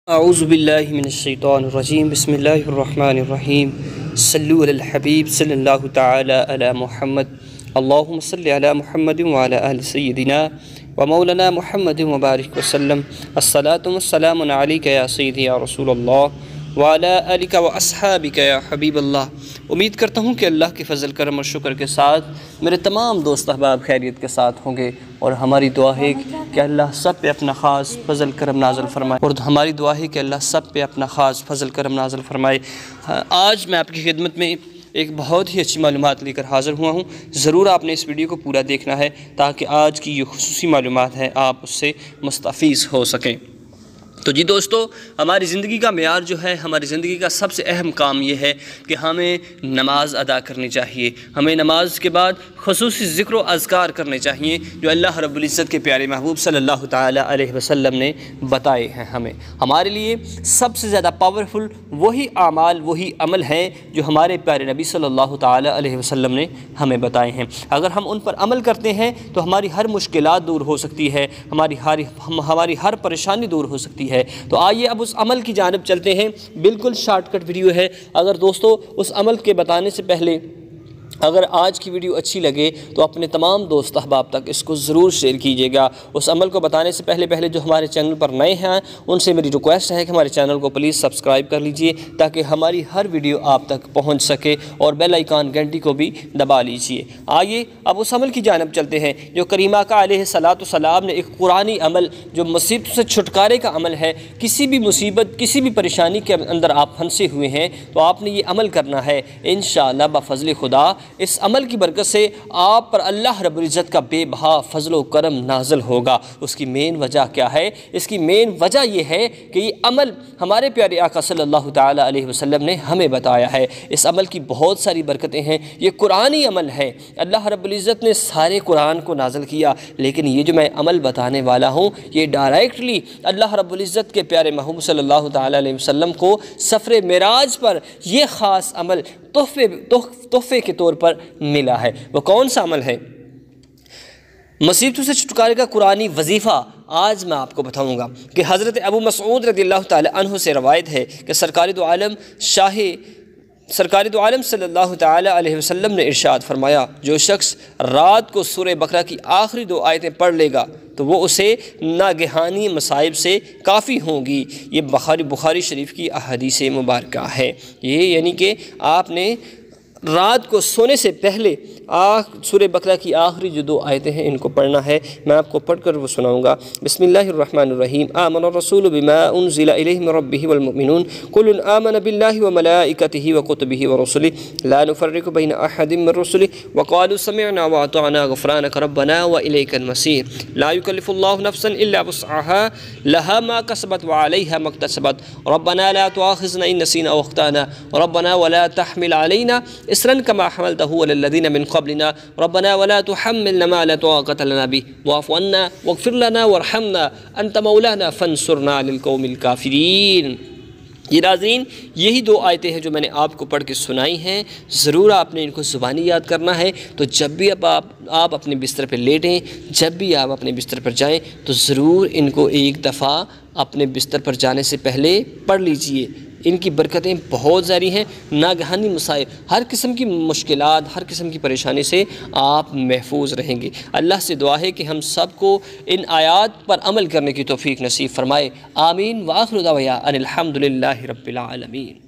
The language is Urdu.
اعوذ باللہ من الشیطان الرجیم بسم اللہ الرحمن الرحیم صلو علی الحبیب صلی اللہ تعالی علی محمد اللہم صلی علی محمد وعلی آل سیدنا ومولانا محمد وبارک وسلم الصلاة والسلام علیکہ یا سیدی یا رسول اللہ وعلی آلک واصحابک یا حبیب اللہ۔ امید کرتا ہوں کہ اللہ کے فضل کرم اور شکر کے ساتھ میرے تمام دوست احباب خیریت کے ساتھ ہوں گے، اور ہماری دعا ہے کہ اللہ سب پہ اپنا خاص فضل کرم نازل فرمائے آج میں آپ کی خدمت میں ایک بہت ہی اچھی معلومات لے کر حاضر ہوا ہوں۔ ضرور آپ نے اس ویڈیو کو پورا دیکھنا ہے تاکہ آج کی یہ خصوصی معلومات ہے آپ اس سے مستفیض ہو سکیں۔ تو جی دوستو، ہماری زندگی کا معیار جو ہے، ہماری زندگی کا سب سے اہم کام یہ ہے کہ ہمیں نماز ادا کرنی چاہیے۔ ہمیں نماز کے بعد خصوصی ذکر و اذکار کرنے چاہیے جو اللہ رب العزت کے پیارے محبوب صلی اللہ تعالی علیہ وسلم نے بتائے ہیں ہمیں۔ ہمارے لیے سب سے زیادہ پاورفل وہی اعمال، وہی عمل ہیں جو ہمارے پیارے نبی صلی اللہ تعالی علیہ وسلم نے ہمیں بتائے ہیں۔ اگر ہم ان پر عمل کرتے ہیں تو ہماری ہر مشکلات دور ہو سکتی ہے، ہماری ہر پریشانی دور ہو سکتی ہے۔ تو آئیے اب اس عمل کی جانب چلتے ہیں۔ بالکل شارٹ کٹ ویڈیو ہے۔ اگر دوستو اس عمل کے بتانے سے پہلے اگر آج کی ویڈیو اچھی لگے تو اپنے تمام دوست احباب تک اس کو ضرور شیئر کیجیے گا۔ اس عمل کو بتانے سے پہلے جو ہمارے چینل پر نئے ہیں ان سے میری ریکویسٹ ہے کہ ہمارے چینل کو پلیز سبسکرائب کر لیجئے تاکہ ہماری ہر ویڈیو آپ تک پہنچ سکے، اور بیل آئیکن گھنٹی کو بھی دبا لیجئے۔ آئیے اب اس عمل کی جانب چلتے ہیں جو کریم آقا علیہ السلام نے ایک قرآنی عمل، جو مصیبت سے چھٹکارے کا عمل ہے۔ کسی بھی مصیبت، کسی بھی پریشانی کے اندر آپ پھنسے ہوئے ہیں تو آپ نے یہ عمل کرنا ہے انشاءاللہ بفضل خدا۔ اس عمل کی برکت سے آپ پر اللہ رب العزت کا بے بہا فضل و کرم نازل ہوگا۔ اس کی مین وجہ کیا ہے؟ اس کی مین وجہ یہ ہے کہ یہ عمل ہمارے پیارے آقا صلی اللہ تعالی علیہ وسلم نے ہمیں بتایا ہے۔ اس عمل کی بہت ساری برکتیں ہیں۔ یہ قرآنی عمل ہے۔ اللہ رب العزت نے سارے قرآن کو نازل کیا، لیکن یہ جو میں عمل بتانے والا ہوں یہ ڈائریکٹلی اللہ رب العزت کے پیارے محبوب صلی اللہ تعالی علیہ وسلم کو سفر معراج پر یہ خاص عمل تحفے کے طور پر ملا ہے۔ وہ کون سا عمل ہے؟ مصیبتوں سے چھٹکارے کا قرآنی وظیفہ آج میں آپ کو بتاؤں گا کہ حضرت ابو مسعود رضی اللہ تعالی عنہ سے روایت ہے کہ سرکار دو عالم صلی اللہ تعالی علیہ وسلم نے ارشاد فرمایا، جو شخص رات کو سورہ بقرہ کی آخری 2 آیتیں پڑھ لے گا تو وہ اسے ناگہانی مصائب سے کافی ہوں گی۔ یہ بخاری شریف کی احادیث مبارکہ ہے۔ یہ یعنی کہ آپ نے رات کو سونے سے پہلے سورہ بقرہ کی آخری جو 2 آیتیں ہیں ان کو پڑھنا ہے۔ میں آپ کو پڑھ کر وہ سناؤں گا۔ بسم اللہ الرحمن الرحیم۔ آمن الرسول بما انزل الیہ من ربہ والمؤمنون کل آمن باللہ وملائکتہ وکتبہ ورسلہ لا نفرق بین احد من رسلہ وقالوا سمعنا واطعنا غفرانک ربنا والیک المصیر۔ لا یکلف اللہ نفسا الا وسعها لها ما کسبت وعلیہا ما اکتسبت ربنا لا تؤاخذنا ان نسینا او اخطأنا ربنا ولا تحمل علینا اسرا كما حملته على الذين من قبلنا ربنا ولا تحملنا ما لا طاقة لنا به واعف عنا واغفر لنا وارحمنا انت مولانا فانصرنا على القوم الكافرين۔ یہ ناظرین، یہی 2 آیتیں ہیں جو میں نے آپ کو پڑھ کے سنائی ہیں۔ ضرور آپ نے ان کو زبانی یاد کرنا ہے۔ تو جب بھی آپ اپنے بستر پہ لیٹیں، جب بھی آپ اپنے بستر پر جائیں تو ضرور ان کو ایک دفعہ اپنے بستر پر جانے سے پہلے پڑھ لیجئے۔ ان کی برکتیں بہت ساری ہیں۔ ناگہانی مصائب، ہر قسم کی مشکلات، ہر قسم کی پریشانی سے آپ محفوظ رہیں گے۔ اللہ سے دعا ہے کہ ہم سب کو ان آیات پر عمل کرنے کی توفیق نصیب فرمائے۔ آمین۔ وآخر دعوانا ان الحمد للہ رب العالمین۔